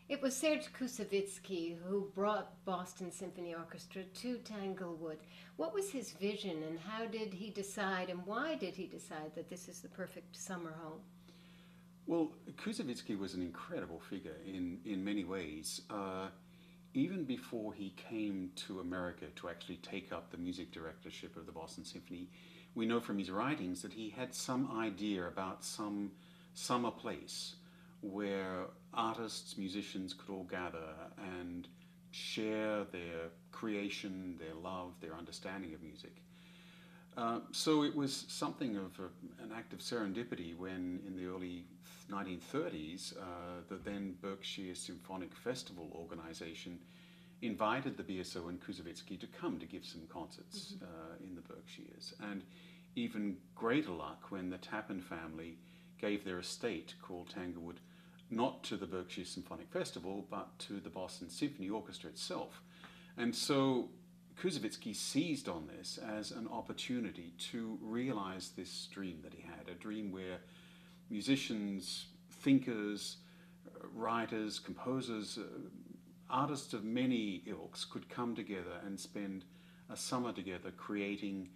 It was Serge Koussevitsky who brought Boston Symphony Orchestra to Tanglewood. What was his vision, and how did he decide, and why did he decide that this is the perfect summer home? Well, Koussevitsky was an incredible figure in many ways. Even before he came to America to actually take up the music directorship of the Boston Symphony, we know from his writings that he had some idea about some summer place where artists, musicians could all gather and share their creation, their love, their understanding of music. So it was something of an act of serendipity when, in the early 1930s, the then Berkshire Symphonic Festival organization invited the BSO and Koussevitsky to come to give some concerts in the Berkshires. And even greater luck when the Tappan family gave their estate, called Tanglewood, not to the Berkshire Symphonic Festival, but to the Boston Symphony Orchestra itself. And so Koussevitsky seized on this as an opportunity to realize this dream that he had, a dream where musicians, thinkers, writers, composers, artists of many ilks could come together and spend a summer together creating,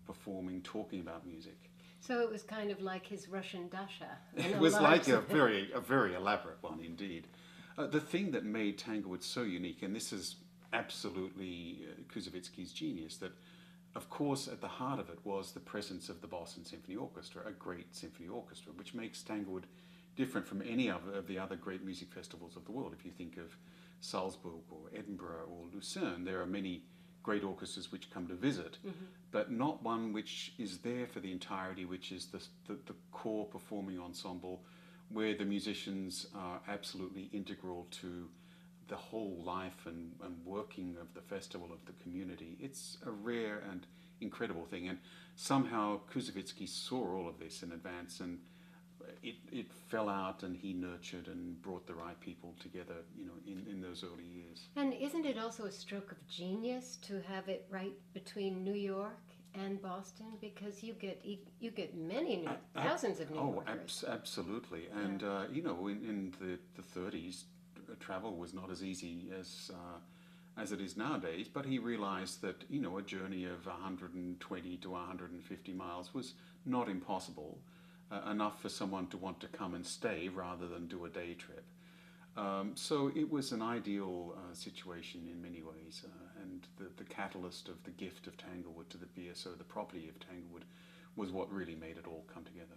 performing, talking about music. So it was kind of like his Russian Dasha. It was like a very elaborate one indeed. The thing that made Tanglewood so unique, and this is absolutely Koussevitsky's genius, that of course at the heart of it was the presence of the Boston Symphony Orchestra, a great symphony orchestra, which makes Tanglewood different from any of the other great music festivals of the world. If you think of Salzburg or Edinburgh or Lucerne, there are many great orchestras which come to visit, but not one which is there for the entirety, which is the core performing ensemble, where the musicians are absolutely integral to the whole life and working of the festival, of the community. It's a rare and incredible thing, and somehow Koussevitsky saw all of this in advance, and it fell out, and he nurtured and brought the right people together, in those early years. And isn't it also a stroke of genius to have it right between New York and Boston, because you get many thousands of New Yorkers. Absolutely, and in the 30s, travel was not as easy as it is nowadays. But he realized that a journey of 120 to 150 miles was not impossible, enough for someone to want to come and stay rather than do a day trip. So it was an ideal situation in many ways, and the catalyst of the gift of Tanglewood to the BSO, the property of Tanglewood, was what really made it all come together.